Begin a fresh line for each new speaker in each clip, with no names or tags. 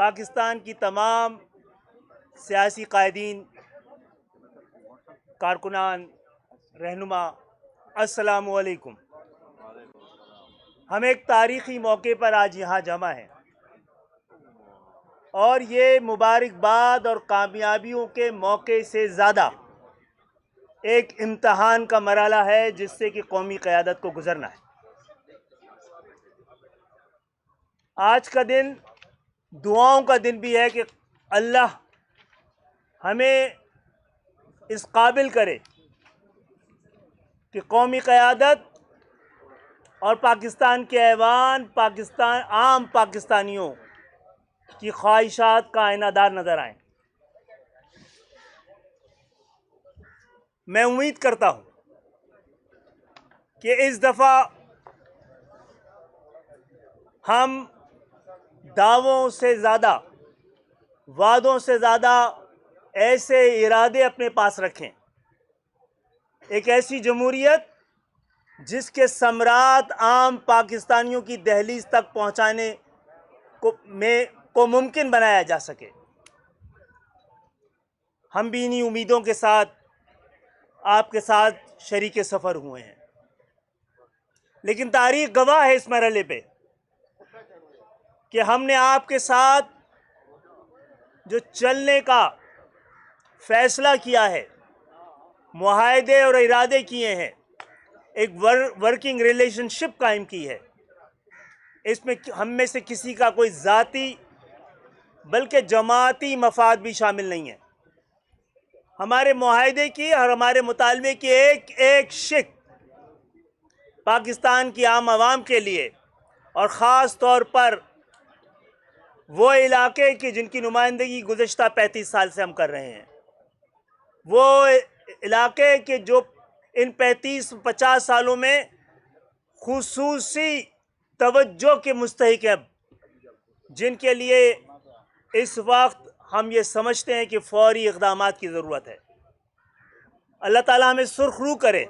پاکستان کی تمام سیاسی قائدین، کارکنان، رہنما، السلام علیکم۔ ہم ایک تاریخی موقع پر آج یہاں جمع ہیں اور یہ مبارکباد اور کامیابیوں کے موقع سے زیادہ ایک امتحان کا مرحلہ ہے جس سے کہ قومی قیادت کو گزرنا ہے۔ آج کا دن دعاؤں کا دن بھی ہے کہ اللہ ہمیں اس قابل کرے کہ قومی قیادت اور پاکستان کے ایوان عام پاکستانیوں کی خواہشات کا آئینہ دار نظر آئیں۔ میں امید کرتا ہوں کہ اس دفعہ ہم دعووں سے زیادہ، وعدوں سے زیادہ ایسے ارادے اپنے پاس رکھیں، ایک ایسی جمہوریت جس کے ثمرات عام پاکستانیوں کی دہلیز تک پہنچانے کو ممکن بنایا جا سکے۔ ہم بھی انہی امیدوں کے ساتھ آپ کے ساتھ شریک سفر ہوئے ہیں، لیکن تاریخ گواہ ہے اس مرحلے پہ کہ ہم نے آپ کے ساتھ جو چلنے کا فیصلہ کیا ہے، معاہدے اور ارادے کیے ہیں، ایک ورکنگ ریلیشن شپ قائم کی ہے، اس میں ہم میں سے کسی کا کوئی ذاتی بلکہ جماعتی مفاد بھی شامل نہیں ہے۔ ہمارے معاہدے کی اور ہمارے مطالبے کی ایک ایک شق پاکستان کی عام عوام کے لیے اور خاص طور پر وہ علاقے کی جن کی نمائندگی گزشتہ 35 سال سے ہم کر رہے ہیں، وہ علاقے کے جو ان 35-50 سالوں میں خصوصی توجہ کے مستحق ہیں، جن کے لیے اس وقت ہم یہ سمجھتے ہیں کہ فوری اقدامات کی ضرورت ہے۔ اللہ تعالیٰ ہمیں سرخ رو کرے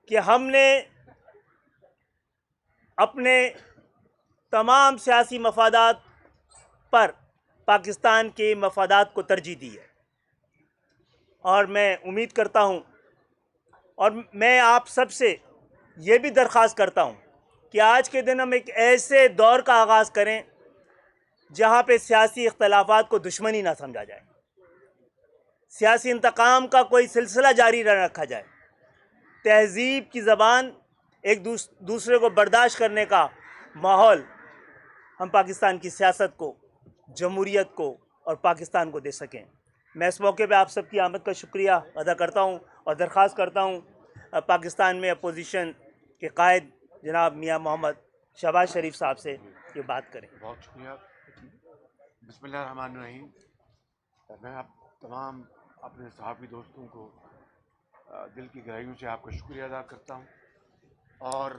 کہ ہم نے اپنے تمام سیاسی مفادات پر پاکستان کے مفادات کو ترجیح دی ہے، اور میں امید کرتا ہوں اور میں آپ سب سے یہ بھی درخواست کرتا ہوں کہ آج کے دن ہم ایک ایسے دور کا آغاز کریں جہاں پہ سیاسی اختلافات کو دشمنی نہ سمجھا جائے، سیاسی انتقام کا کوئی سلسلہ جاری نہ رکھا جائے، تہذیب کی زبان، ایک دوسرے کو برداشت کرنے کا ماحول ہم پاکستان کی سیاست کو، جمہوریت کو اور پاکستان کو دے سکیں۔ میں اس موقع پہ آپ سب کی آمد کا شکریہ ادا کرتا ہوں اور درخواست کرتا ہوں پاکستان میں اپوزیشن کے قائد جناب میاں محمد شہباز شریف صاحب سے یہ بات کریں۔
بہت شکریہ۔ بسم اللہ الرحمن الرحیم۔ میں آپ تمام اپنے صحافی دوستوں کو دل کی گہرائیوں سے آپ کا شکریہ ادا کرتا ہوں، اور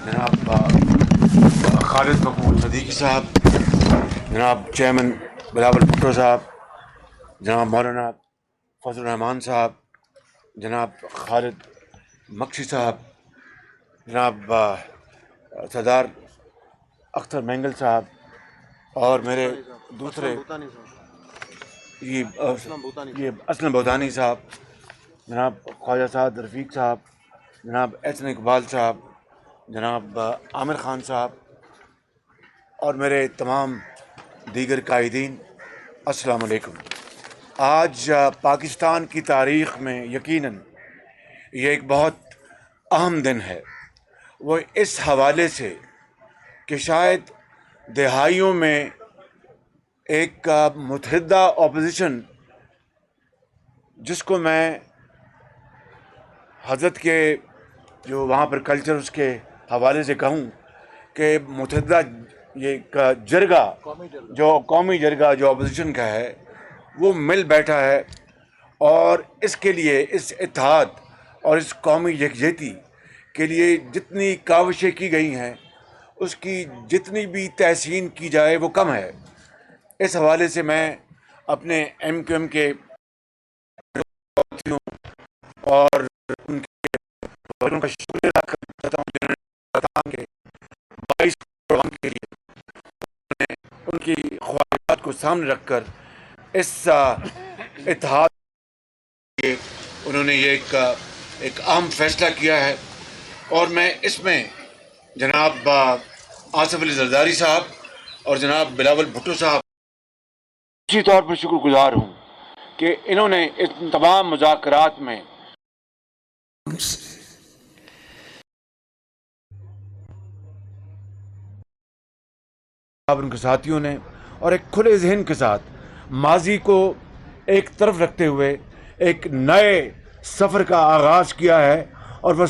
جناب خالد مقبول صدیقی صاحب، جناب چیئرمین بلاول بھٹو صاحب، جناب مولانا فضل الرحمان صاحب، جناب خالد مکشی صاحب، جناب سردار اختر مینگل صاحب، اور میرے دوسرے یہ اسلم بودانی صاحب، جناب خواجہ سعد رفیق صاحب، جناب احسن اقبال صاحب، جناب عامر خان صاحب، اور میرے تمام دیگر قائدین، السلام علیکم۔ آج پاکستان کی تاریخ میں یقیناً یہ ایک بہت اہم دن ہے، وہ اس حوالے سے کہ شاید دہائیوں میں ایک متحدہ اپوزیشن، جس کو میں حضرت کے جو وہاں پر کلچر اس کے حوالے سے کہوں کہ متحدہ یہ جرگہ، جو قومی جرگہ جو اپوزیشن کا ہے، وہ مل بیٹھا ہے، اور اس کے لیے، اس اتحاد اور اس قومی یکجہتی کے لیے جتنی کاوشیں کی گئی ہیں، اس کی جتنی بھی تحسین کی جائے وہ کم ہے۔ اس حوالے سے میں اپنے ایم کیو ایم کے اور ان کے کا شکریہ ادا کرنا چاہتا ہوں، جنہوں نے کے 22 پروگرام کے لیے ان کی کو سامنے رکھ کر اس اتحاد کے انہوں نے یہ ایک اہم فیصلہ کیا ہے، اور میں اس میں جناب آصف علی زرداری صاحب اور جناب بلاول بھٹو صاحب اسی طور پر شکر گزار ہوں کہ انہوں نے اس تمام مذاکرات میں ان کے ساتھیوں نے اور ایک کھلے ذہن کے ساتھ ماضی کو ایک طرف رکھتے ہوئے ایک نئے سفر کا آغاز کیا ہے، اور وہ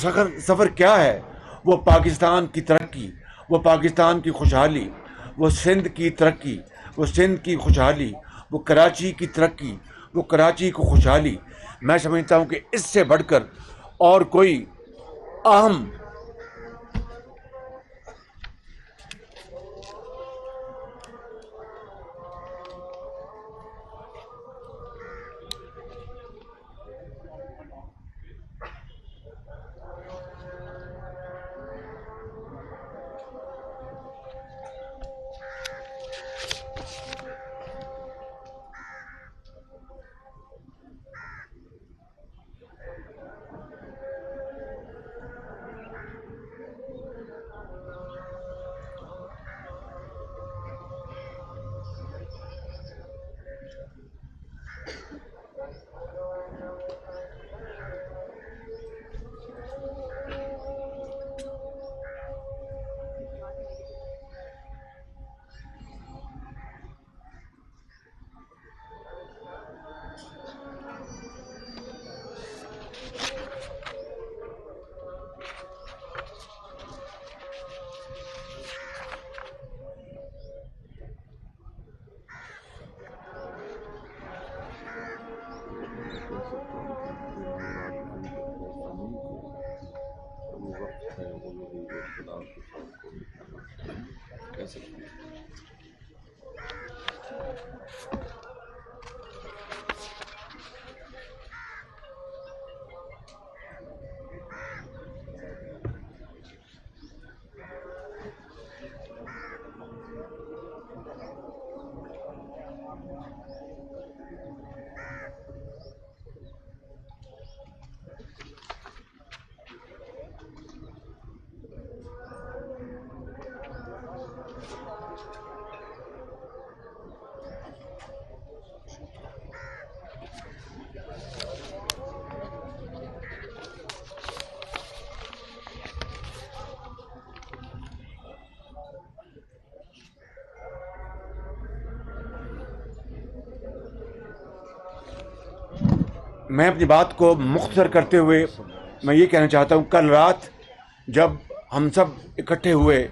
سفر کیا ہے؟ وہ پاکستان کی ترقی، وہ پاکستان کی خوشحالی، وہ سندھ کی ترقی، وہ سندھ کی خوشحالی، وہ کراچی کی ترقی، وہ کراچی کی خوشحالی۔ میں سمجھتا ہوں کہ اس سے بڑھ کر اور کوئی اہم میں اپنی بات کو مختصر کرتے ہوئے میں یہ کہنا چاہتا ہوں، کل رات جب ہم سب اکٹھے ہوئے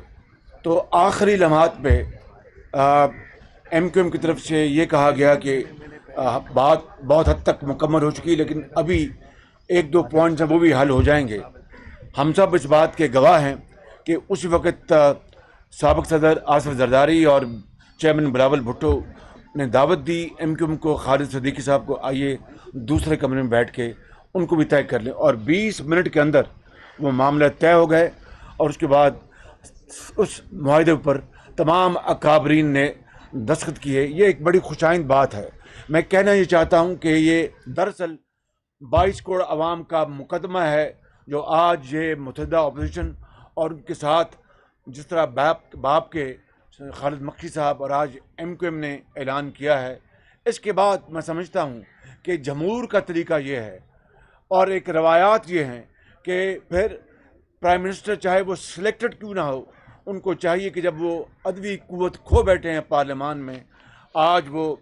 تو آخری لمحات پہ ایم کیو ایم کی طرف سے یہ کہا گیا کہ بات بہت حد تک مکمل ہو چکی، لیکن ابھی ایک دو پوائنٹس ہیں وہ بھی حل ہو جائیں گے۔ ہم سب اس بات کے گواہ ہیں کہ اس وقت سابق صدر آصف زرداری اور چیئرمین بلاول بھٹو نے دعوت دی ایم کیو ایم کو، خالد صدیقی صاحب کو، آئیے دوسرے کمرے میں بیٹھ کے ان کو بھی طے کر لیں، اور 20 منٹ کے اندر وہ معاملہ طے ہو گئے، اور اس کے بعد اس معاہدے پر تمام اکابرین نے دستخط کیے۔ یہ ایک بڑی خوشائند بات ہے۔ میں کہنا یہ چاہتا ہوں کہ یہ دراصل 22 کروڑ عوام کا مقدمہ ہے جو آج یہ متحدہ اپوزیشن اور ان کے ساتھ جس طرح باپ کے خالد مکھی صاحب اور آج ایم کیو ایم نے اعلان کیا ہے۔ اس کے بعد میں سمجھتا ہوں کہ جمہور کا طریقہ یہ ہے، اور ایک روایات یہ ہیں کہ پھر پرائم منسٹر چاہے وہ سلیکٹڈ کیوں نہ ہو، ان کو چاہیے کہ جب وہ عدوی قوت کھو بیٹھے ہیں پارلیمان میں، آج وہ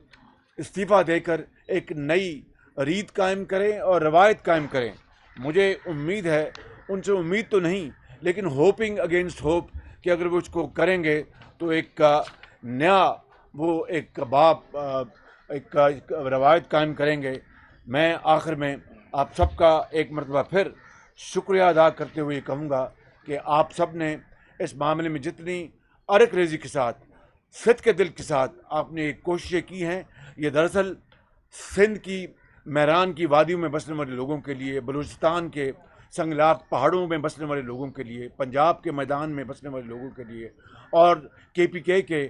استعفیٰ دے کر ایک نئی ریت قائم کریں اور روایت قائم کریں۔ مجھے امید ہے، ان سے امید تو نہیں لیکن ہوپنگ اگینسٹ ہوپ، کہ اگر وہ اس کو کریں گے تو ایک نیا وہ ایک ایک روایت قائم کریں گے۔ میں آخر میں آپ سب کا ایک مرتبہ پھر شکریہ ادا کرتے ہوئے کہوں گا کہ آپ سب نے اس معاملے میں جتنی عرق ریزی کے ساتھ، صدق کے دل کے ساتھ آپ نے کوششیں کی ہیں، یہ دراصل سندھ کی میران کی وادیوں میں بسنے والے لوگوں کے لیے، بلوچستان کے سنگلاخ پہاڑوں میں بسنے والے لوگوں کے لیے، پنجاب کے میدان میں بسنے والے لوگوں کے لیے، اور کے پی کے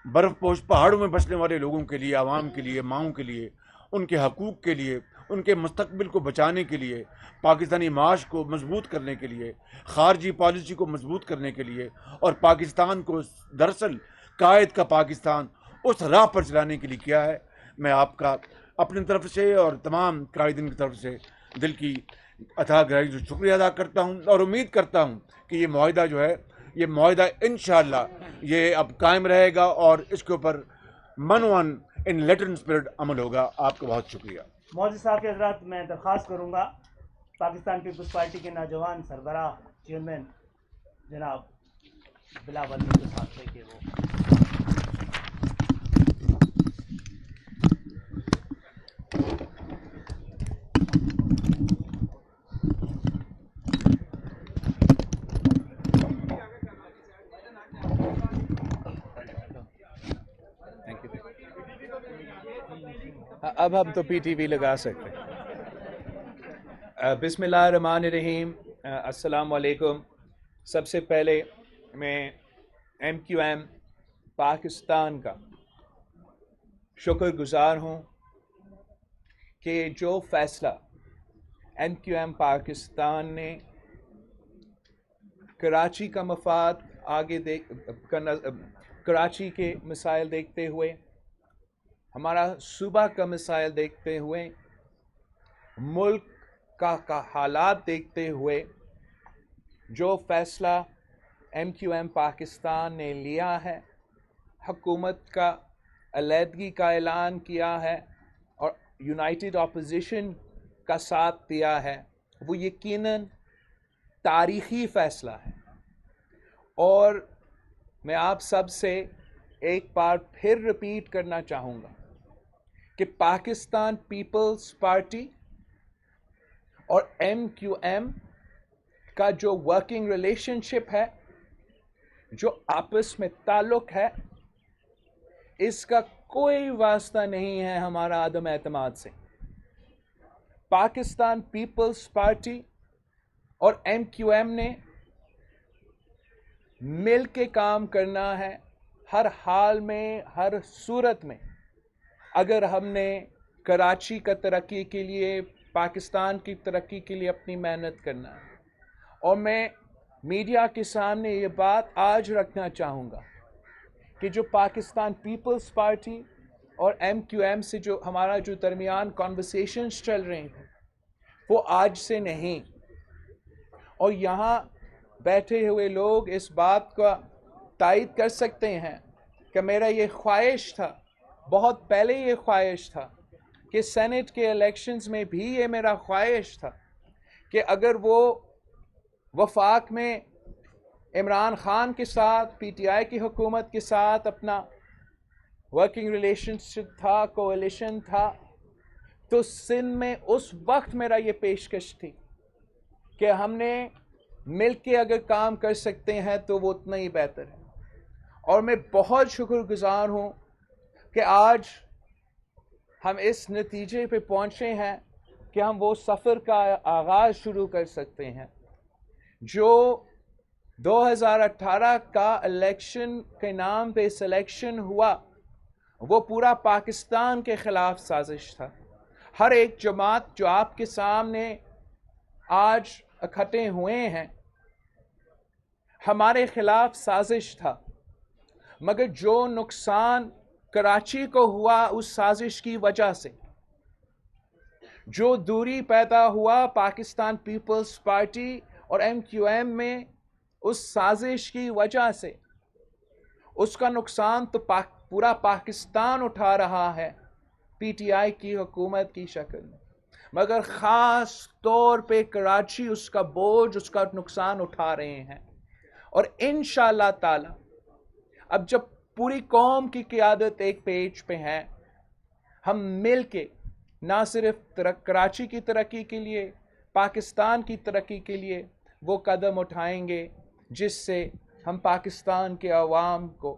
برف پوش پہاڑوں میں بسنے والے لوگوں کے لیے، عوام کے لیے، ماؤں کے لیے، ان کے حقوق کے لیے، ان کے مستقبل کو بچانے کے لیے، پاکستانی معاش کو مضبوط کرنے کے لیے، خارجی پالیسی کو مضبوط کرنے کے لیے، اور پاکستان کو دراصل قائد کا پاکستان اس راہ پر چلانے کے لیے کیا ہے. میں آپ کا اپنی طرف سے اور تمام قائدین کی طرف سے دل کی اتھاہ گہرائی سے شکریہ ادا کرتا ہوں، اور امید کرتا ہوں کہ یہ معاہدہ جو ہے، یہ معاہدہ انشاءاللہ یہ اب قائم رہے گا اور اس کے اوپر منون ان لیٹر ان اسپرٹ عمل ہوگا. آپ کا بہت شکریہ.
معزز صاحب کے حضرات، میں درخواست کروں گا پاکستان پیپلز پارٹی کے نوجوان سربراہ چیئرمین جناب بلاول بھٹو صاحب سے کہ وہ
اب ہم تو پی ٹی وی لگا سکتے ہیں. بسم اللہ الرحمن الرحیم. السلام علیکم. سب سے پہلے میں ایم کیو ایم پاکستان کا شکر گزار ہوں کہ جو فیصلہ ایم کیو ایم پاکستان نے کراچی کا مفاد کراچی کے مسائل دیکھتے ہوئے، ہمارا صوبہ کا مسائل دیکھتے ہوئے، ملک کا حالات دیکھتے ہوئے جو فیصلہ ایم کیو ایم پاکستان نے لیا ہے، حکومت کا علیحدگی کا اعلان کیا ہے اور یونائٹڈ اپوزیشن کا ساتھ دیا ہے، وہ یقیناً تاریخی فیصلہ ہے. اور میں آپ سب سے ایک بار پھر رپیٹ کرنا چاہوں گا کہ پاکستان پیپلز پارٹی اور ایم کیو ایم کا جو ورکنگ ریلیشن شپ ہے، جو آپس میں تعلق ہے، اس کا کوئی واسطہ نہیں ہے ہمارا عدم اعتماد سے. پاکستان پیپلز پارٹی اور ایم کیو ایم نے مل کے کام کرنا ہے ہر حال میں، ہر صورت میں. اگر ہم نے کراچی کا ترقی کے لیے، پاکستان کی ترقی کے لیے اپنی محنت کرنا ہے. اور میں میڈیا کے سامنے یہ بات آج رکھنا چاہوں گا کہ جو پاکستان پیپلز پارٹی اور ایم کیو ایم سے جو ہمارا جو درمیان کانورسیشنز چل رہے ہیں، وہ آج سے نہیں. اور یہاں بیٹھے ہوئے لوگ اس بات کا تائید کر سکتے ہیں کہ میرا یہ خواہش تھا، بہت پہلے یہ خواہش تھا کہ سینٹ کے الیکشنز میں بھی یہ میرا خواہش تھا کہ اگر وہ وفاق میں عمران خان کے ساتھ، پی ٹی آئی کی حکومت کے ساتھ اپنا ورکنگ ریلیشن شپ تھا، کولیشن تھا، تو سندھ میں اس وقت میرا یہ پیشکش تھی کہ ہم نے مل کے اگر کام کر سکتے ہیں تو وہ اتنا ہی بہتر ہے. اور میں بہت شکر گزار ہوں کہ آج ہم اس نتیجے پہ پہنچے ہیں کہ ہم وہ سفر کا آغاز شروع کر سکتے ہیں جو 2018 کا الیکشن کے نام پہ سلیکشن ہوا. وہ پورا پاکستان کے خلاف سازش تھا. ہر ایک جماعت جو آپ کے سامنے آج اکٹھے ہوئے ہیں، ہمارے خلاف سازش تھا. مگر جو نقصان کراچی کو ہوا اس سازش کی وجہ سے، جو دوری پیدا ہوا پاکستان پیپلز پارٹی اور ایم کیو ایم میں اس سازش کی وجہ سے، اس کا نقصان تو پورا پاکستان اٹھا رہا ہے پی ٹی آئی کی حکومت کی شکل میں. مگر خاص طور پہ کراچی اس کا بوجھ، اس کا نقصان اٹھا رہے ہیں. اور انشاءاللہ تعالی اب جب پوری قوم کی قیادت ایک پیج پہ ہے، ہم مل کے نہ صرف کراچی کی ترقی کے لیے، پاکستان کی ترقی کے لیے وہ قدم اٹھائیں گے جس سے ہم پاکستان کے عوام کو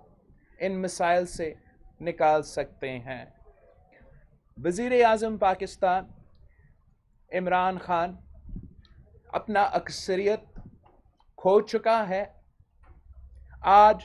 ان مسائل سے نکال سکتے ہیں. وزیر اعظم پاکستان عمران خان اپنا اکثریت کھو چکا ہے. آج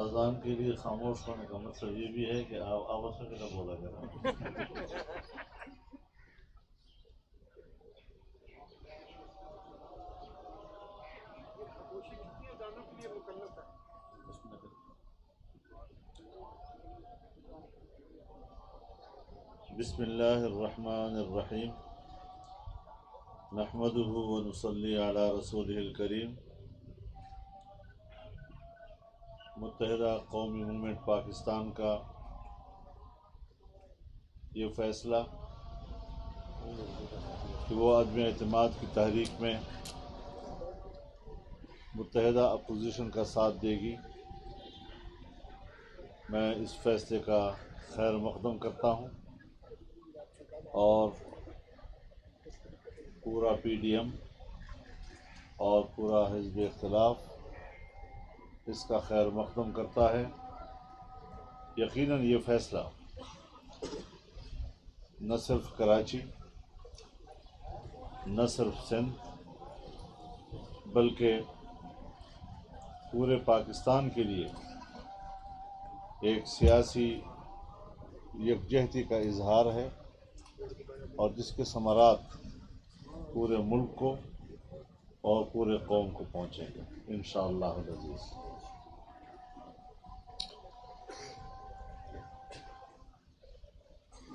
اذان کے لیے خاموش ہونے کا مطلب یہ بھی ہے کہ آپس میں نہ بولا کریں. بسم اللہ الرحمن الرحیم نحمده ونصلی علی رسولہ الکریم. متحدہ قومی موومنٹ پاکستان کا یہ فیصلہ کہ وہ عدم اعتماد کی تحریک میں متحدہ اپوزیشن کا ساتھ دے گی، میں اس فیصلے کا خیر مقدم کرتا ہوں اور پورا پی ڈی ایم اور پورا حزب اختلاف اس کا خیر مقدم کرتا ہے. یقیناً یہ فیصلہ نہ صرف کراچی، نہ صرف سندھ، بلکہ پورے پاکستان کے لیے ایک سیاسی یکجہتی کا اظہار ہے اور جس کے ثمرات پورے ملک کو اور پورے قوم کو پہنچیں گے انشاءاللہ العزیز.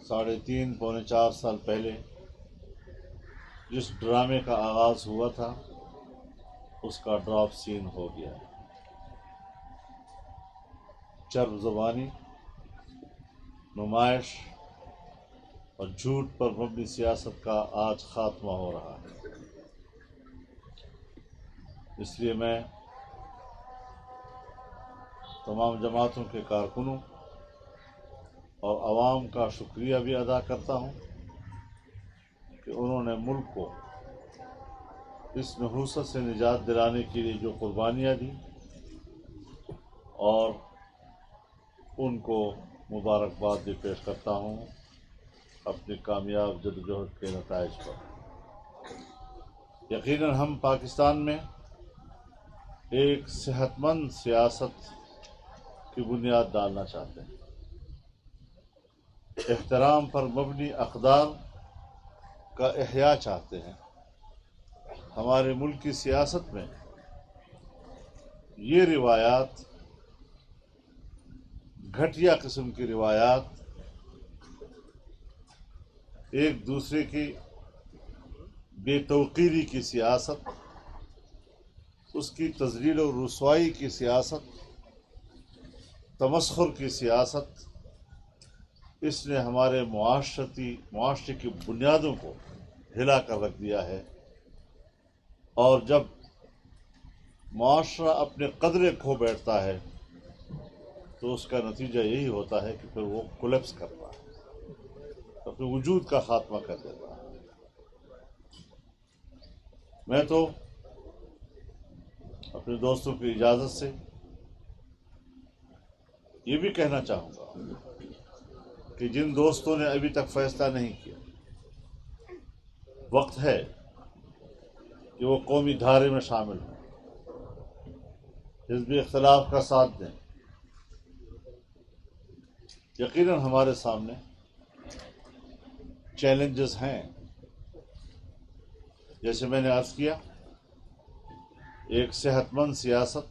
3.5 پونے 4 سال پہلے جس ڈرامے کا آغاز ہوا تھا اس کا ڈراپ سین ہو گیا. چرب زبانی، نمائش اور جھوٹ پر مبنی سیاست کا آج خاتمہ ہو رہا ہے. اس لیے میں تمام جماعتوں کے کارکنوں اور عوام کا شکریہ بھی ادا کرتا ہوں کہ انہوں نے ملک کو اس نحوست سے نجات دلانے کے لیے جو قربانیاں دیں اور ان کو مبارکباد بھی پیش کرتا ہوں اپنی کامیاب جدوجہد کے نتائج پر. یقیناً ہم پاکستان میں ایک صحت مند سیاست کی بنیاد ڈالنا چاہتے ہیں. احترام پر مبنی اقدار کا احیاء چاہتے ہیں. ہمارے ملک کی سیاست میں یہ روایات، گھٹیا قسم کی روایات، ایک دوسرے کی بے توقیری کی سیاست، اس کی تذلیل و رسوائی کی سیاست، تمسخر کی سیاست، اس نے ہمارے معاشرے کی بنیادوں کو ہلا کر رکھ دیا ہے. اور جب معاشرہ اپنے قدرے کھو بیٹھتا ہے تو اس کا نتیجہ یہی ہوتا ہے کہ پھر وہ کولیپس کرتا ہے، اپنے وجود کا خاتمہ کر دیتا ہے. میں تو اپنے دوستوں کی اجازت سے یہ بھی کہنا چاہوں گا کہ جن دوستوں نے ابھی تک فیصلہ نہیں کیا، وقت ہے کہ وہ قومی دھارے میں شامل ہوں، حزب اختلاف کا ساتھ دیں. یقیناً ہمارے سامنے چیلنجز ہیں، جیسے میں نے عرض کیا، ایک صحت مند سیاست،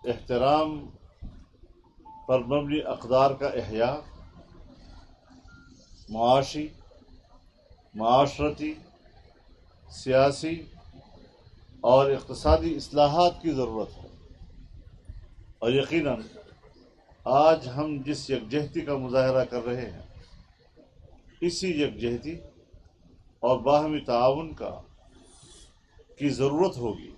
احترام پر مبنی اقدار کا احیاء، معاشی، معاشرتی، سیاسی اور اقتصادی اصلاحات کی ضرورت ہے. اور یقیناً آج ہم جس یکجہتی کا مظاہرہ کر رہے ہیں، اسی یکجہتی اور باہمی تعاون کی ضرورت ہوگی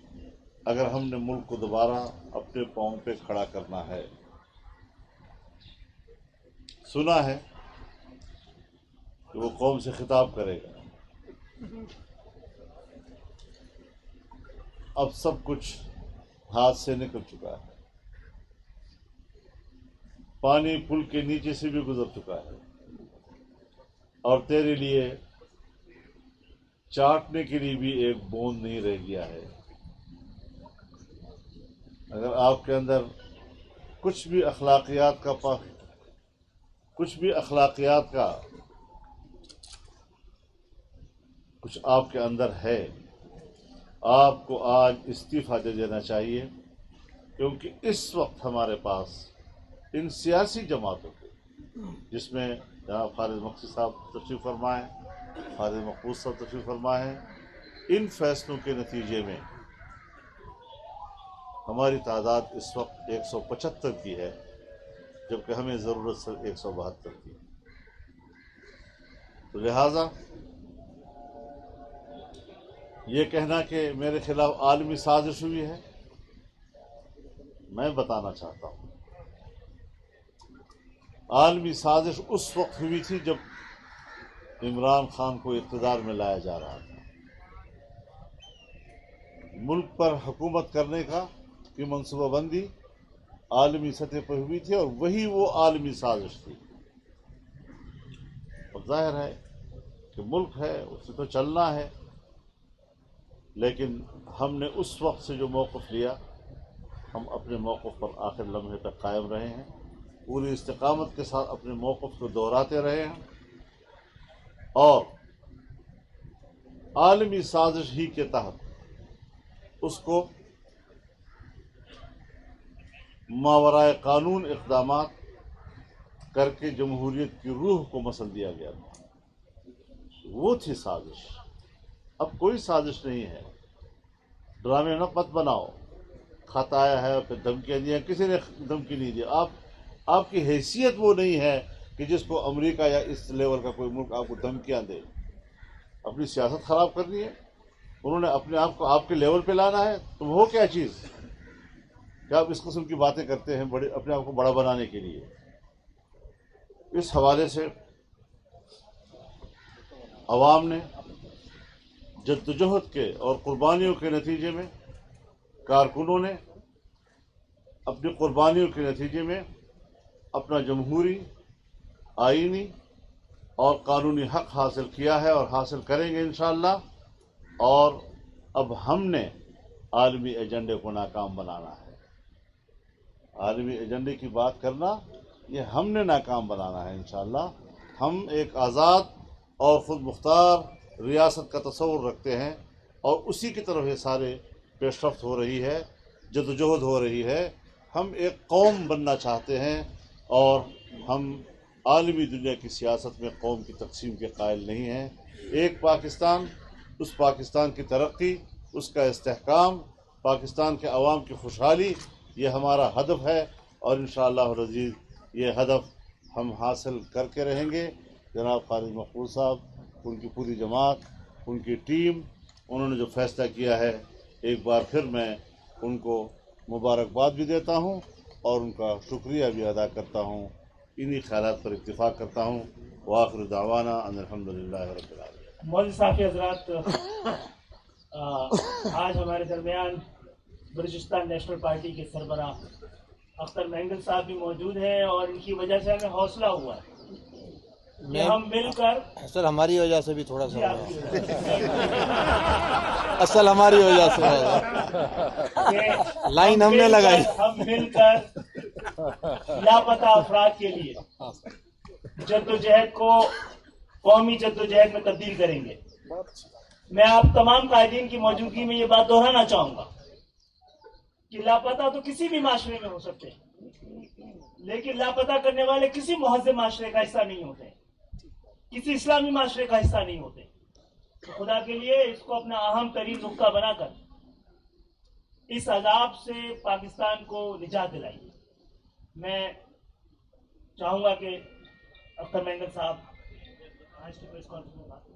اگر ہم نے ملک کو دوبارہ اپنے پاؤں پہ کھڑا کرنا ہے. سنا ہے کہ وہ قوم سے خطاب کرے گا. اب سب کچھ ہاتھ سے نکل چکا ہے، پانی پل کے نیچے سے بھی گزر چکا ہے، اور تیرے لیے چاٹنے کے لیے بھی ایک بوند نہیں رہ گیا ہے. اگر آپ کے اندر کچھ بھی اخلاقیات کا کچھ آپ کے اندر ہے، آپ کو آج استعفیٰ دے دینا چاہیے، کیونکہ اس وقت ہمارے پاس ان سیاسی جماعتوں کے، جس میں جناب خالد مقصد صاحب تشریف فرما ہے، خالد محفوظ صاحب تشریف فرما ہے، ان فیصلوں کے نتیجے میں ہماری تعداد اس وقت 175 کی ہے، جبکہ ہمیں ضرورت صرف 172 کی۔ تو لہٰذا یہ کہنا کہ میرے خلاف عالمی سازش ہوئی ہے، میں بتانا چاہتا ہوں عالمی سازش اس وقت ہوئی تھی جب عمران خان کو اقتدار میں لایا جا رہا تھا۔ ملک پر حکومت کرنے کی منصوبہ بندی عالمی سطح پر ہوئی تھی، اور وہی وہ عالمی سازش تھی۔ اور ظاہر ہے کہ ملک ہے، اس سے تو چلنا ہے، لیکن ہم نے اس وقت سے جو موقف لیا، ہم اپنے موقف پر آخر لمحے تک قائم رہے ہیں، پوری استقامت کے ساتھ اپنے موقف کو دہراتے رہے ہیں، اور عالمی سازش ہی کے تحت اس کو ماورائے قانون اقدامات کر کے جمہوریت کی روح کو مسل دیا گیا تھا۔ وہ تھی سازش، اب کوئی سازش نہیں ہے۔ ڈرامے نہ مت بناؤ، خط آیا ہے اور پھر دھمکیاں دیا، کسی نے دھمکی نہیں دیا۔ آپ کی حیثیت وہ نہیں ہے کہ جس کو امریکہ یا اس لیول کا کوئی ملک آپ کو دھمکیاں دے۔ اپنی سیاست خراب کرنی ہے، انہوں نے اپنے آپ کو آپ کے لیول پہ لانا ہے، تو وہ کیا چیز کہ آپ اس قسم کی باتیں کرتے ہیں اپنے آپ کو بڑا بنانے کے لیے۔ اس حوالے سے عوام نے جدوجہد کے اور قربانیوں کے نتیجے میں، کارکنوں نے اپنی قربانیوں کے نتیجے میں اپنا جمہوری، آئینی اور قانونی حق حاصل کیا ہے، اور حاصل کریں گے انشاءاللہ۔ اور اب ہم نے عالمی ایجنڈے کو ناکام بنانا ہے۔ عالمی ایجنڈے کی بات کرنا، یہ ہم نے ناکام بنانا ہے انشاءاللہ۔ ہم ایک آزاد اور خود مختار ریاست کا تصور رکھتے ہیں، اور اسی کی طرف یہ سارے پیش رفت ہو رہی ہے، جدوجہد ہو رہی ہے۔ ہم ایک قوم بننا چاہتے ہیں، اور ہم عالمی دنیا کی سیاست میں قوم کی تقسیم کے قائل نہیں ہیں۔ ایک پاکستان، اس پاکستان کی ترقی، اس کا استحکام، پاکستان کے عوام کی خوشحالی، یہ ہمارا ہدف ہے، اور انشاءاللہ العزیز یہ ہدف ہم حاصل کر کے رہیں گے۔ جناب خالد محفوظ صاحب، ان کی پوری جماعت، ان کی ٹیم، انہوں نے جو فیصلہ کیا ہے، ایک بار پھر میں ان کو مبارکباد بھی دیتا ہوں اور ان کا شکریہ بھی ادا کرتا ہوں۔ انہی خیالات پر اتفاق کرتا ہوں۔ وآخر دعوانا ان الحمدللہ رب العالمین۔
مولوی صاحب کے حضرات، آج ہمارے درمیان بلوچستان نیشنل پارٹی کے سربراہ اختر مینگل صاحب بھی موجود ہیں، اور ان کی وجہ سے ہمیں حوصلہ ہوا ہے کہ ہم مل کر،
سر ہماری وجہ سے بھی تھوڑا سا
آپ کی وجہ سے،
اصل ہماری وجہ سے
کہ
لائن ہم نے لگائی۔
ہم مل کر لاپتہ افراد کے لیے جدوجہد کو قومی جدوجہد میں تبدیل کریں گے۔ میں آپ تمام قائدین کی موجودگی میں یہ بات دہرانا چاہوں گا کہ لاپتہ تو کسی بھی معاشرے میں ہو سکتے ہیں، لیکن لاپتہ کرنے والے کسی مہذب معاشرے کا حصہ نہیں ہوتے، کسی اسلامی معاشرے کا حصہ نہیں ہوتے۔ تو خدا کے لیے اس کو اپنا اہم ترین نقطہ بنا کر اس عذاب سے پاکستان کو نجات دلائیے۔ میں چاہوں گا کہ اختر مینگل صاحب آج کی پریس کانفرنس میں بات کریں۔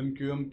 MQM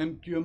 MQM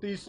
30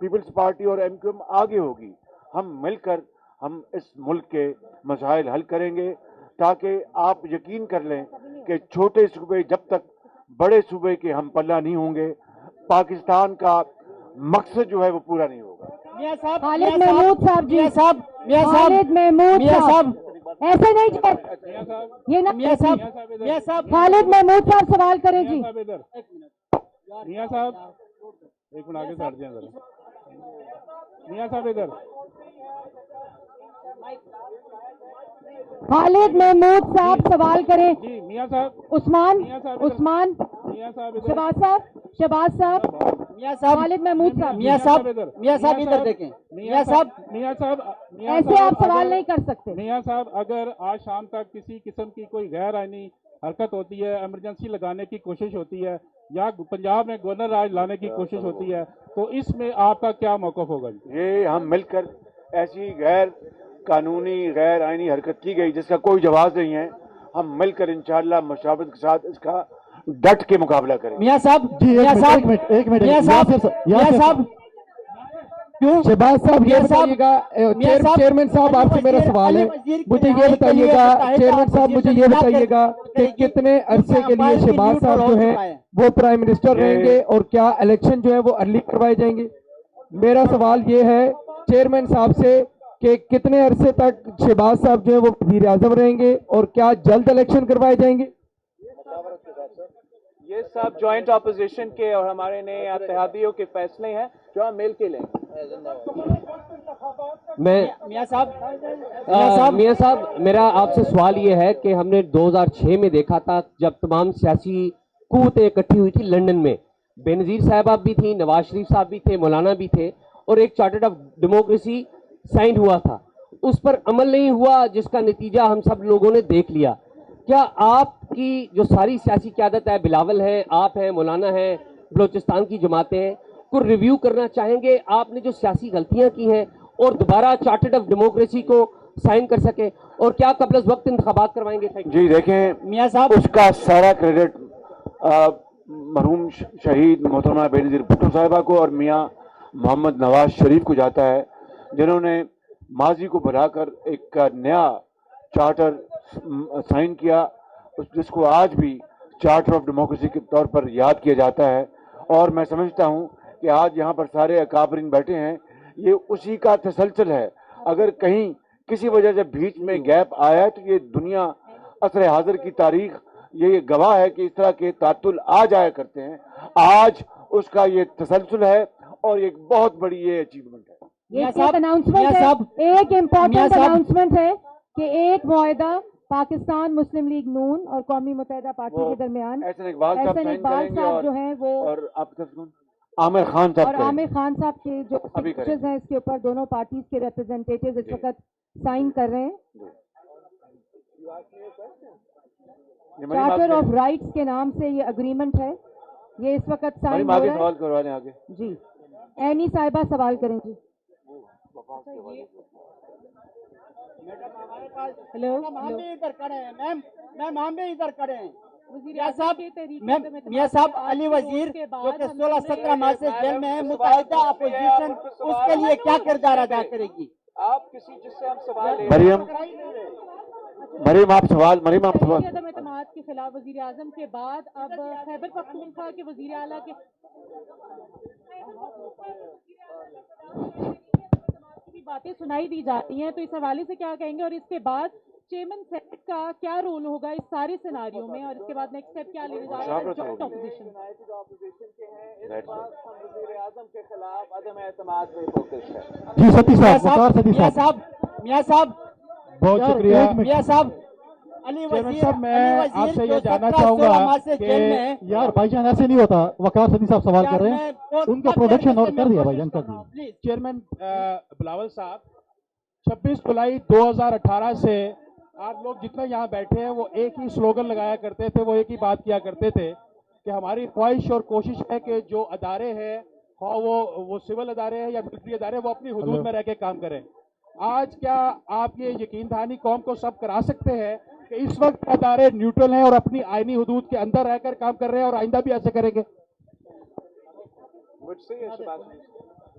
پیپلز پارٹی اور MQM آگے ہوگی. ہم مل کر ہم اس ملک کے مسائل حل کریں گے تاکہ آپ یقین کر لیں کہ چھوٹے صوبے جب تک بڑے صوبے کے ہم پلہ نہیں ہوں گے پاکستان کا مقصد جو ہے وہ پورا نہیں ہوگا.
خالد محمود صاحب جی، خالد محمود صاحب ایسے نہیں، یہ نہ خالد محمود صاحب سوال کریں جی.
میاں صاحب ایک منٹ آگے سٹ دیں ذرا. میاں صاحب ادھر.
خالد محمود صاحب سوال کریں.
جی میاں صاحب.
عثمان
میاں صاحب
شہباز صاحب خالد محمود صاحب
میاں صاحب ادھر دیکھیں. میاں صاحب
ایسے آپ سوال نہیں کر سکتے.
میاں صاحب اگر آج شام تک کسی قسم کی کوئی غیر آئینی حرکت ہوتی ہے، ایمرجنسی لگانے کی کوشش ہوتی ہے یا پنجاب میں گورنر راج لانے کی کوشش ہوتی ہے تو اس میں آپ کا کیا موقف ہوگا؟
یہ ہم مل کر ایسی غیر قانونی غیر آئینی حرکت کی گئی جس کا کوئی جواز نہیں ہے، ہم مل کر انشاءاللہ مشاورت کے ساتھ اس کا ڈٹ کے مقابلہ کریں.
میاں صاحب ایک منٹ میاں صاحب شہباز صاحب یہ بتائیے گا، چیئرمین صاحب آپ سے میرا سوال ہے، مجھے یہ بتائیے گا چیئرمین صاحب مجھے یہ بتائیے گا کہ کتنے عرصے کے لیے شہباز صاحب جو ہیں وہ پرائم منسٹر رہیں گے اور کیا الیکشن جو ہے وہ ارلی کروائے جائیں گے؟ میرا سوال یہ ہے چیئرمین صاحب سے کہ کتنے عرصے تک شہباز صاحب جو ہے وہ وزیر اعظم رہیں گے اور کیا جلد الیکشن کروائے جائیں گے؟
یہ سب جوائنٹ اپوزیشن کے اور ہمارے نئے اتحادیوں کے فیصلے ہیں جو ہم مل کے لیں گے.
میاں صاحب میرا آپ سے سوال یہ ہے کہ ہم نے 2006 میں دیکھا تھا جب تمام سیاسی قوتیں اکٹھی ہوئی تھی لنڈن میں، بے نظیر صاحبہ بھی تھیں، نواز شریف صاحب بھی تھے، مولانا بھی تھے، اور ایک چارٹر آف ڈیموکریسی سائن ہوا تھا. اس پر عمل نہیں ہوا جس کا نتیجہ ہم سب لوگوں نے دیکھ لیا. کیا آپ کی جو ساری سیاسی قیادت ہے، بلاول ہیں، آپ ہیں، مولانا ہیں، بلوچستان کی جماعتیں ہیں، کو ریویو کرنا چاہیں گے آپ نے جو سیاسی غلطیاں کی ہیں اور دوبارہ چارٹر آف ڈیموکریسی کو سائن کر سکیں، اور کیا قبل از وقت انتخابات کروائیں گے؟
جی دیکھیں میاں صاحب اس کا سارا کریڈٹ مرحوم شہید محترمہ بے نظیر بھٹو صاحبہ کو اور میاں محمد نواز شریف کو جاتا ہے، جنہوں نے ماضی کو بھلا کر ایک نیا چارٹر سائن کیا جس کو آج بھی چارٹر آف ڈیموکریسی کے طور پر یاد کیا جاتا ہے. اور میں سمجھتا ہوں کہ آج یہاں پر سارے اکابرین بیٹھے ہیں، یہ اسی کا تسلسل ہے. اگر کہیں کسی وجہ سے بیچ میں گیپ آیا ہے تو یہ دنیا عصر حاضر کی تاریخ یہ گواہ ہے کہ اس طرح کے تعطل آ جایا کرتے ہیں. آج اس کا یہ تسلسل ہے اور ایک بہت بڑی یہ اچیومنٹ ہے.
ایک امپورٹنٹ اناؤنسمنٹ ہے کہ ایک معاہدہ پاکستان مسلم لیگ نون اور قومی متحدہ پارٹی کے درمیان
احسن اقبال
صاحب جو ہیں وہ
اور عامر خان
صاحب کے جو سگنیچرز ہیں اس کے اوپر دونوں پارٹیز کے ریپرزینٹیٹیوز اس وقت سائن کر رہے ہیں. چارٹر آف رائٹس کے نام سے یہ اگریمنٹ ہے، یہ اس وقت سائن ہو رہا ہے. جی اینی صاحبہ سوال کریں. جی ہیلو
ادھر کھڑے ہیں میم ہم بھی ادھر کھڑے ہیں. میاں صاحب علی وزیر جو کہ 16-17 ماہ سے جیل میں ہے، متحدہ اپوزیشن اس کے لیے کیا کردار ادا کرے گی؟
آپ کسی جس سے ہم سوال
مریم آپ سوال
عدم اعتماد کے خلاف وزیر اعظم کے بعد اب خیبر پختونخوا کے وزیر اعلیٰ کے باتیں سنائی دی جاتی ہیں، تو اس حوالے سے کیا کہیں گے؟ اور اس کے بعد چیئرمین سینیٹ کا کیا رول ہوگا اس سارے سیناریو میں، اور اس کے بعد نیکسٹ اسٹیپ کیا لینے جا رہا ہے جوائنٹ اپوزیشن
کے ہیں؟ اس بار ہم وزیر اعظم کے خلاف عدم اعتماد پہ فوکس ہے.
جی ستی صاحب
میاں صاحب
بہت شکریہ.
میاں صاحب
صاحب میں آپ سے یہ جاننا چاہوں گا کہ یار بھائی جان ایسے نہیں ہوتا. وقار صدی صاحب سوال کر رہے ہیں، ان کا پروڈکشن اور کر دیا بھائی جان، کر دیا.
چیئرمین بلاول صاحب 26 جولائی 2018 سے آپ لوگ جتنے یہاں بیٹھے ہیں وہ ایک ہی سلوگن لگایا کرتے تھے، وہ ایک ہی بات کیا کرتے تھے کہ ہماری خواہش اور کوشش ہے کہ جو ادارے ہیں وہ سول ادارے ہیں یا ملٹری ادارے، وہ اپنی حدود میں رہ کے کام کریں. آج کیا آپ یہ یقین دہانی قوم کو سب کرا سکتے ہیں کہ اس وقت ادارے نیوٹرل ہیں اور اپنی آئینی حدود کے اندر رہ کر کام کر رہے ہیں اور آئندہ بھی ایسے کریں گے؟